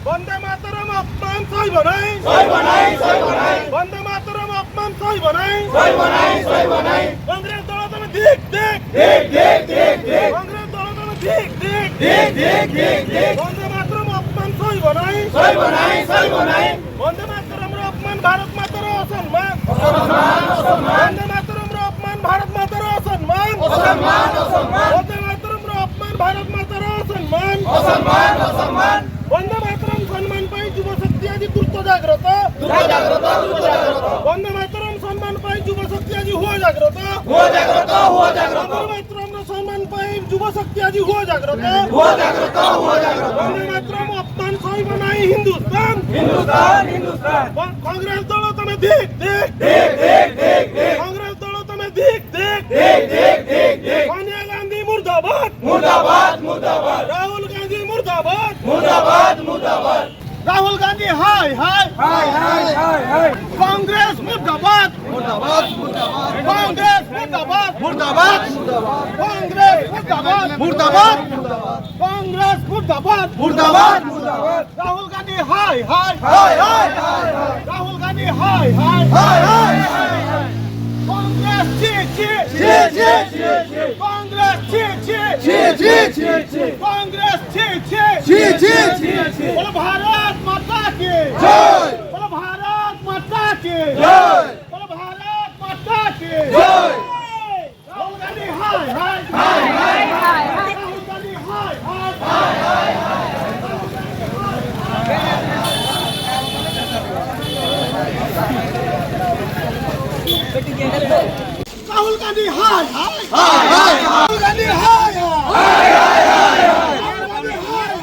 বন্দে মাতরম অপমান সইব নাই বন্দে মাতরম অপমান সইব নাই কংগ্রেস দল তুমি দিক কংগ্রেস দল তুমি দিক বন্দে মাতরম অপমান সইব নাই বন্দে মাতরম অপমান ভারত মাতার অসম্মান বন্দে মাতরম অপমান ভারত মাতার অসম্মান বন্দে মাতরম অপমান ভারত মাতার অসম্মান বন্দে মাতরম সম্মান পাই যুব শক্তি আজি দ্রুত জাগ্রত বন্দে মাতরম সম্মান পাই যুব শক্তি আজি হুয়া জাগ্রত বন্দে মাতরম সম্মান পাই যুব শক্তি আজি হুয়া জাগ্রত বন্দে মাতরম অপমান সইব নাই হিন্দুস্তান কংগ্রেস দল তুমি দিক কংগ্রেস দল তুমি দিক সোনিয়া গান্ধী মুর্দাবাদ রাহুল গান্ধী মুর্দাবাদ রাহুল গান্ধী হাই কংগ্রেস মুর্দাবাদ কংগ্রেস মুর্দাবাদ কংগ্রেস মুর্দাবাদ কংগ্রেস মুর্দাবাদ রাহুল গান্ধী হাই রাহুল গান্ধী হাই কংগ্রেস কংগ্রেস কংগ্রেস বলো भारत माता की जय बोलो भारत माता की जय बोलो भारत माता की जय राहुल गांधी हाय राहुल गांधी हाय राहुल गांधी हाय राहुल गांधी हाय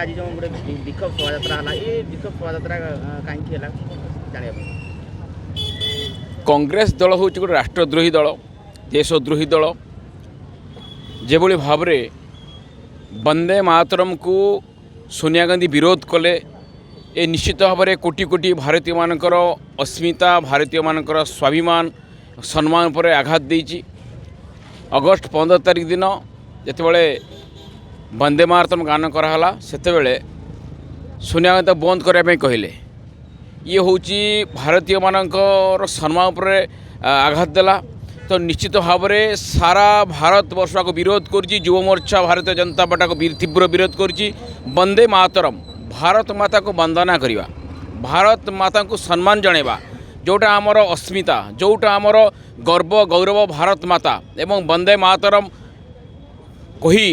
आज जो गोटे विक्षोभ शोभा है ये विक्षोभ शोभा कहीं जाना कांग्रेस दल हूँ गोटे राष्ट्रद्रोही दल देशद्रोही दल जो भाव में वंदे मातरम को सोनिया गांधी विरोध कले ए निश्चित भाव में कोटी कोटी भारतीय मानकर अस्मिता भारतीय मानकर स्वाभिमान सम्मान पर आघात देती अगस्ट 15 तारिख दिन जितेबाला वंदे मातरम गान कराला से सोनिया गांधी बंद करने कहले ये हूँ भारतीय मानकर सम्मान पर आघात देला तो निश्चित भाव में सारा भारत वर्ष को विरोध करुच्ची युव मोर्चा भारतीय जनता पार्टी को तीव्र विरोध करुच्ची वंदे मातरम भारत माता को वंदना करवा भारत माता को सम्मान जणेबा जोटा आमर अस्मिता जोटा आमर गर्व गौरव भारत माता एवं वंदे मातरम कही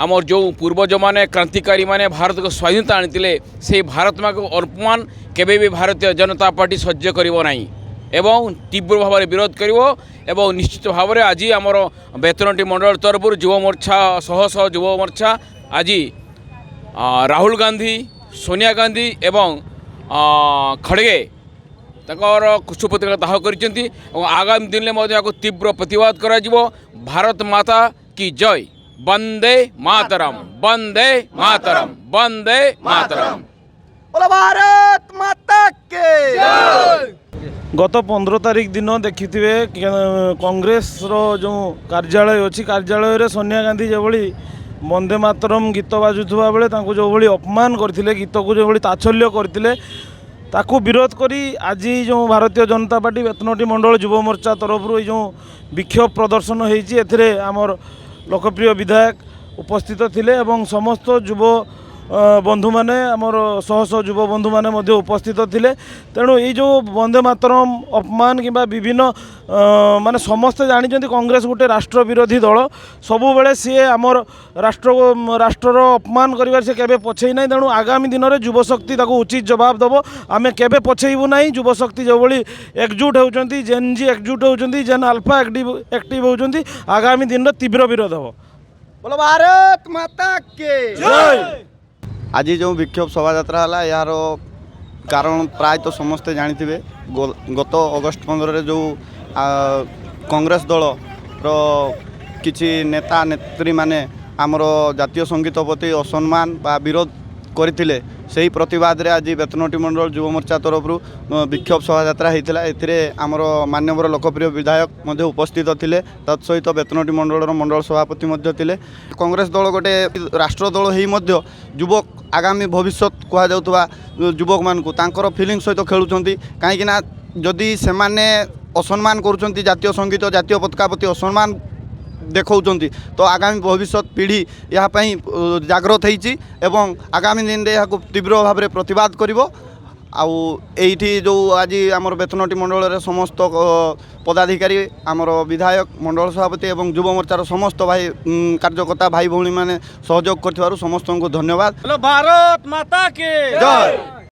आमर जो पूर्वज माने क्रांतिकारी माने भारत को स्वाधीनता आनी से भारत माँ को अपमान केबे भी भारतीय जनता पार्टी सह्य करिवो नाही एवं तीव्र भाव में विरोध करिवो एवं निश्चित भाव में आज आमर बेतनटी मंडल तरफ युव मोर्चा शह युव मोर्चा आज राहुल गांधी सोनिया गांधी एवं खड़गे तकर कुशपतिका दाह कर आगामी दिन में तीव्र प्रतिवाद करा भारत माता की जय वंदे मातरम वंदे मातरम वंदे मातरम बोलो भारत माता के गत 15 तारिख दिन देखिए कांग्रेस जो कार्यालय अच्छी कार्यालय रे सोनिया गांधी जो वंदे मातरम गीत बाजुवा बेले जो अपमान करते गीत को जो ताच्छल्य करते ताकू विरोध करी आज जो भारतीय जनता पार्टी बेतनटी मंडल युव मोर्चा तरफ जो विक्षोभ प्रदर्शन होती आमर लोकप्रिय विधायक उपस्थित थिले एवं समस्त युव बंधु माने आमर शह युव बंधु माने मध्य उपस्थित थिले तेणु ये जो वंदे मातरम अपमान किंबा विभिन्न माने समस्ते जानी कांग्रेस गोटे राष्ट्र विरोधी दल सबु बेले सी आमर राष्ट्र अपमान करिवार से केबे पछेई ना तेणु आगामी दिन में युव शक्ति ताको उचित जवाब दबो आमे केबे पछेइबु नाही युव शक्ति जो भली एकजुट होउचंती जेनजी एकजुट होउचंती जेन अल्फा एक्टिव होउचंती आगामी दिन में तीव्र विरोध हबो बोलो भारत माता के जय आज जो विक्षोभ शोभा यात्रा है यार कारण प्राय तो समस्ते जानी गत अगस्ट 15 जो कांग्रेस दल किछि नेता नेत्री माने आमर जातीय संगीत प्रति असम्मान बा विरोध କରିଥିଲେ ସେହି ପ୍ରତିବାଦରେ ଆଜି ବେତନଟି ମଣ୍ଡଳ ଯୁବ ମୋର୍ଚ୍ଚା ତରଫରୁ ବିକ୍ଷୋଭ ଶୋଭାଯାତ୍ରା ହୋଇଥିଲା। ଏଥିରେ ଆମର ମାନ୍ୟବର ଲୋକପ୍ରିୟ ବିଧାୟକ ମଧ୍ୟ ଉପସ୍ଥିତ ଥିଲେ, ତତ୍ ସହିତ ବେତନଟି ମଣ୍ଡଳର ମଣ୍ଡଳ ସଭାପତି ମଧ୍ୟ ଥିଲେ। କଂଗ୍ରେସ ଦଳ ଗୋଟେ ରାଷ୍ଟ୍ର ଦଳ ହେଇ ମଧ୍ୟ ଯୁବକ ଆଗାମୀ ଭବିଷ୍ୟତ କୁହାଯାଉଥିବା ଯୁବକମାନଙ୍କୁ ତାଙ୍କର ଫିଲିଙ୍ଗ ସହିତ ଖେଳୁଛନ୍ତି। କାହିଁକିନା ଯଦି ସେମାନେ ଅସମ୍ମାନ କରୁଛନ୍ତି ଜାତୀୟ ସଙ୍ଗୀତ ଜାତୀୟ ପତାକା ପ୍ରତି ଅସମ୍ମାନ ଦେଖାଉଛନ୍ତି ତ ଆଗାମୀ ଭବିଷ୍ୟତ ପିଢ଼ି ଏହା ପାଇଁ ଜାଗ୍ରତ ହେଇଛି ଏବଂ ଆଗାମୀ ଦିନରେ ଏହାକୁ ତୀବ୍ର ଭାବରେ ପ୍ରତିବାଦ କରିବ। ଆଉ ଏଇଠି ଯେଉଁ ଆଜି ଆମର ବେତନଟି ମଣ୍ଡଳରେ ସମସ୍ତ ପଦାଧିକାରୀ ଆମର ବିଧାୟକ ମଣ୍ଡଳ ସଭାପତି ଏବଂ ଯୁବ ମୋର୍ଚ୍ଚାର ସମସ୍ତ ଭାଇ କାର୍ଯ୍ୟକର୍ତ୍ତା ଭାଇ ଭଉଣୀମାନେ ସହଯୋଗ କରିଥିବାରୁ ସମସ୍ତଙ୍କୁ ଧନ୍ୟବାଦ। बोलो भारत माता के ଜୟ।